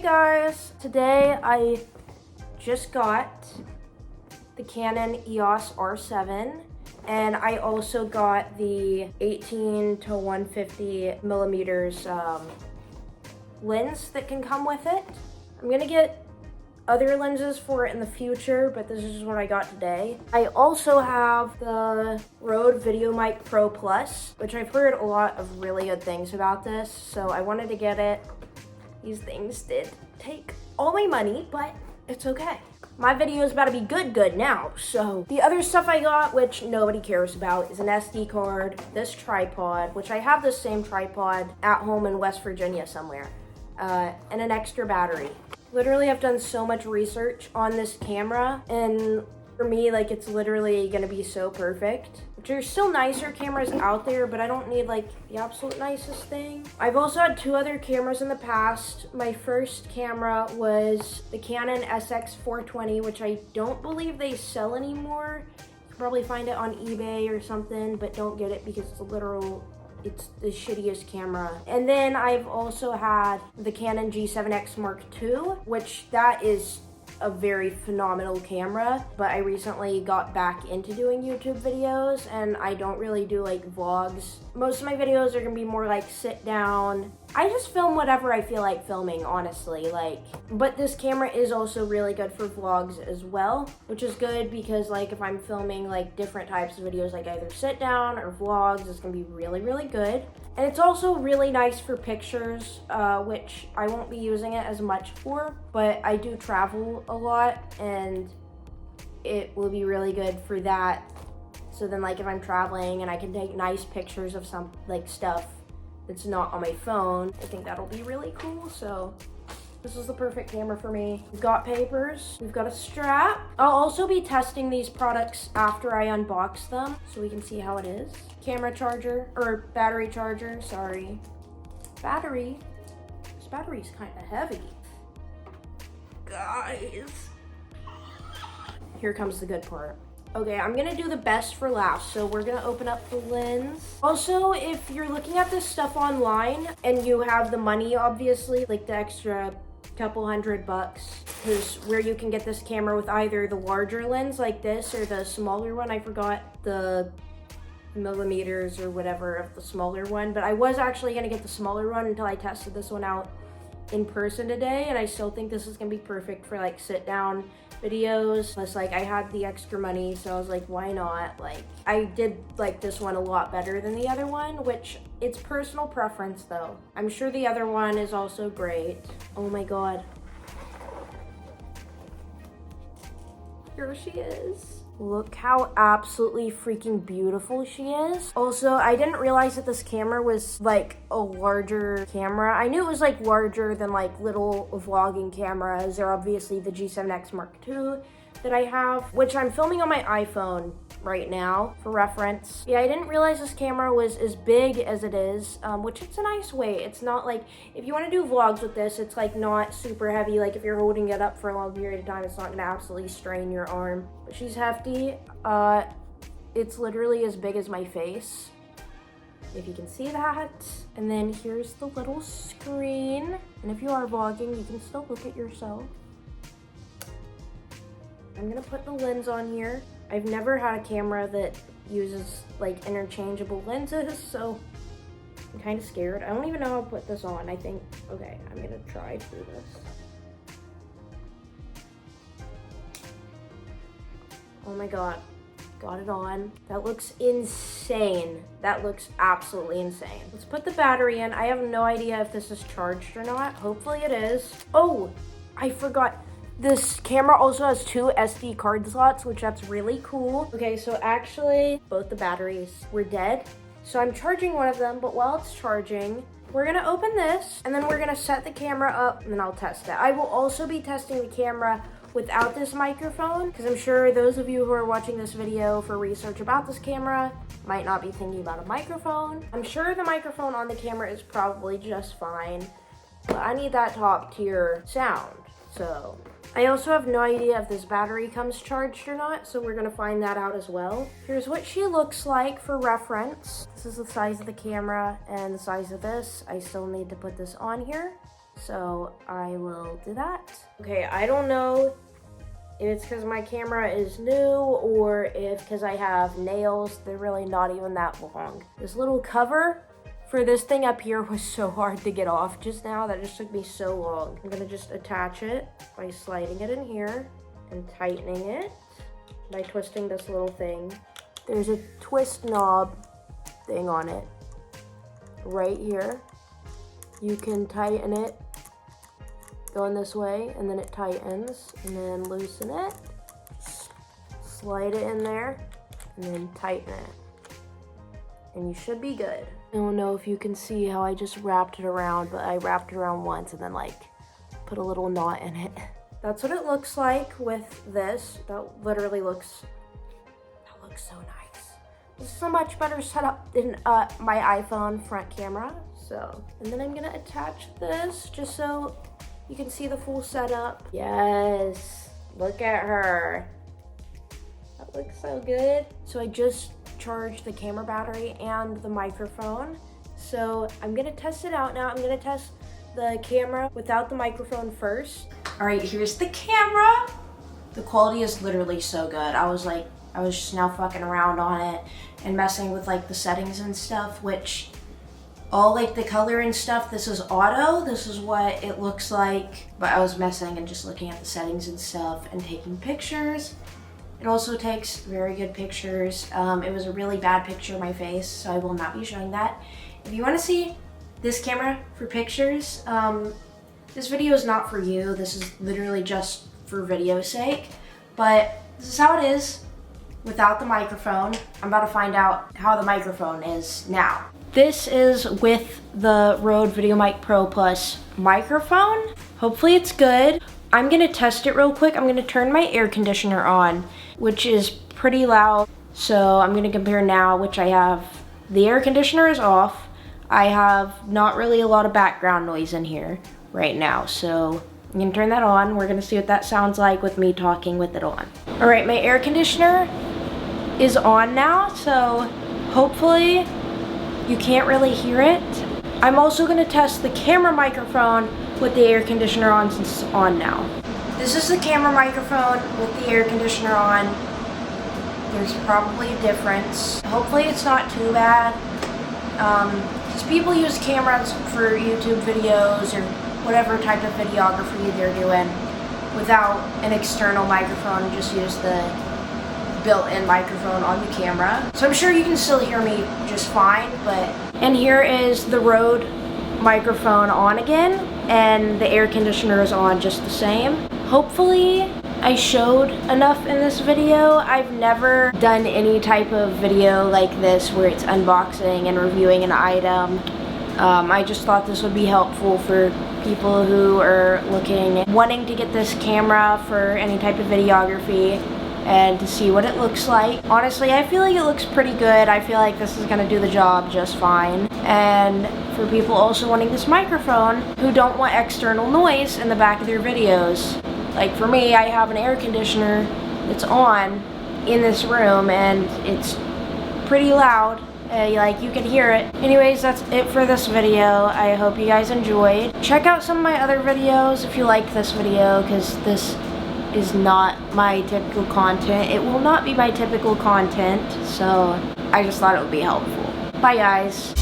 Hey guys, today I just got the Canon EOS R7 and I also got the 18 to 150 millimeters lens that can come with it. I'm gonna get other lenses for it in the future, but this is what I got today. I also have the Rode VIDEOMIC Pro Plus, which I've heard a lot of really good things about this, so I wanted to get it. These things did take all my money, but it's okay. My video is about to be good now, so. The other stuff I got, which nobody cares about, is an SD card, this tripod, which I have this same tripod at home in West Virginia somewhere, and an extra battery. Literally, I've done so much research on this camera, and for me, like, it's literally gonna be so perfect. There's still nicer cameras out there, but I don't need, like, the absolute nicest thing. I've also had two other cameras in the past. My first camera was the Canon SX420, which I don't believe they sell anymore. You can probably find it on eBay or something, but don't get it because it's the shittiest camera. And then I've also had the Canon G7X Mark II, which that is a very phenomenal camera, but I recently got back into doing YouTube videos and I don't really do like vlogs. Most of my videos are gonna be more like sit down. I just film whatever I feel like filming, honestly, but this camera is also really good for vlogs as well, which is good because like if I'm filming like different types of videos, like either sit down or vlogs, it's gonna be really good. And it's also really nice for pictures, which I won't be using it as much for, but I do travel a lot and it will be really good for that. So then like if I'm traveling and I can take nice pictures of some like stuff that's not on my phone, I think that'll be really cool. So this is the perfect camera for me. We've got papers, we've got a strap. I'll also be testing these products after I unbox them so we can see how it is. Camera charger, or battery charger, sorry. Battery, this battery's kind of heavy. Guys. Here comes the good part. Okay, I'm gonna do the best for last. So we're gonna open up the lens. Also, if you're looking at this stuff online and you have the money, obviously, like the extra couple $100, because where you can get this camera with either the larger lens like this or the smaller one. I forgot the millimeters or whatever of the smaller one, but I was actually gonna get the smaller one until I tested this one out in person today, and I still think this is gonna be perfect for like sit down videos. Plus like I had the extra money, so I was like, why not? Like I did like this one a lot better than the other one, which it's personal preference though. I'm sure the other one is also great. Oh my god, here she is. Look how absolutely freaking beautiful she is. Also, I didn't realize that this camera was like a larger camera. I knew it was like larger than like little vlogging cameras, or obviously the G7X Mark II that I have, which I'm filming on my iPhone right now for reference. Yeah, I didn't realize this camera was as big as it is, which it's a nice weight. It's not like, if you want to do vlogs with this, it's like not super heavy. Like if you're holding it up for a long period of time, it's not gonna absolutely strain your arm. But she's hefty. It's literally as big as my face, if you can see that. And then here's the little screen. And if you are vlogging, you can still look at yourself. I'm gonna put the lens on here. I've never had a camera that uses like interchangeable lenses, so I'm kind of scared. I don't even know how to put this on. I think, okay, I'm gonna try to do this. Oh my god, got it on. That looks insane. That looks absolutely insane. Let's put the battery in. I have no idea if this is charged or not. Hopefully it is. Oh, I forgot. This camera also has two SD card slots, which that's really cool. Okay, so actually, both the batteries were dead. So I'm charging one of them, but while it's charging, we're gonna open this, and then we're gonna set the camera up, and then I'll test it. I will also be testing the camera without this microphone, because I'm sure those of you who are watching this video for research about this camera might not be thinking about a microphone. I'm sure the microphone on the camera is probably just fine, but I need that top tier sound, so. I also have no idea if this battery comes charged or not, so we're gonna find that out as well. Here's what she looks like for reference. This is the size of the camera and the size of this. I still need to put this on here. So I will do that. Okay, I don't know if it's because my camera is new or if because I have nails. They're really not even that long. This little cover for this thing up here was so hard to get off just now. That just took me so long. I'm gonna just attach it by sliding it in here and tightening it by twisting this little thing. There's a twist knob thing on it right here. You can tighten it going this way, and then it tightens, and then loosen it, slide it in there, and then tighten it, and you should be good. I don't know if you can see how I just wrapped it around, but I wrapped it around once and then like put a little knot in it. That's what it looks like with this. That literally looks so nice. This is a much better setup than my iPhone front camera. So, and then I'm gonna attach this just so you can see the full setup. Yes, look at her. That looks so good. So I just charged the camera battery and the microphone. So I'm gonna test it out now. I'm gonna test the camera without the microphone first. All right, here's the camera. The quality is literally so good. I was just now fucking around on it and messing with like the settings and stuff, which all like the color and stuff, this is auto. This is what it looks like. But I was messing and just looking at the settings and stuff and taking pictures. It also takes very good pictures. It was a really bad picture of my face, so I will not be showing that. If you want to see this camera for pictures, this video is not for you. This is literally just for video's sake. But this is how it is without the microphone. I'm about to find out how the microphone is now. This is with the Rode VideoMic Pro Plus microphone. Hopefully it's good. I'm gonna test it real quick. I'm gonna turn my air conditioner on, which is pretty loud. So I'm gonna compare now, which I have, the air conditioner is off. I have not really a lot of background noise in here right now. So I'm gonna turn that on. We're gonna see what that sounds like with me talking with it on. All right, my air conditioner is on now. So hopefully you can't really hear it. I'm also gonna test the camera microphone with the air conditioner on since it's on now. This is the camera microphone with the air conditioner on. There's probably a difference. Hopefully it's not too bad. Because people use cameras for YouTube videos or whatever type of videography they're doing without an external microphone, just use the built-in microphone on the camera. So I'm sure you can still hear me just fine, but... And here is the Rode microphone on again, and the air conditioner is on just the same. Hopefully I showed enough in this video. I've never done any type of video like this where it's unboxing and reviewing an item. I just thought this would be helpful for people who are wanting to get this camera for any type of videography and to see what it looks like. Honestly, I feel like it looks pretty good. I feel like this is gonna do the job just fine. And for people also wanting this microphone who don't want external noise in the back of their videos. Like for me, I have an air conditioner that's on in this room and it's pretty loud. Like you can hear it. Anyways, that's it for this video. I hope you guys enjoyed. Check out some of my other videos if you like this video, because this is not my typical content. It will not be my typical content, so I just thought it would be helpful. Bye guys.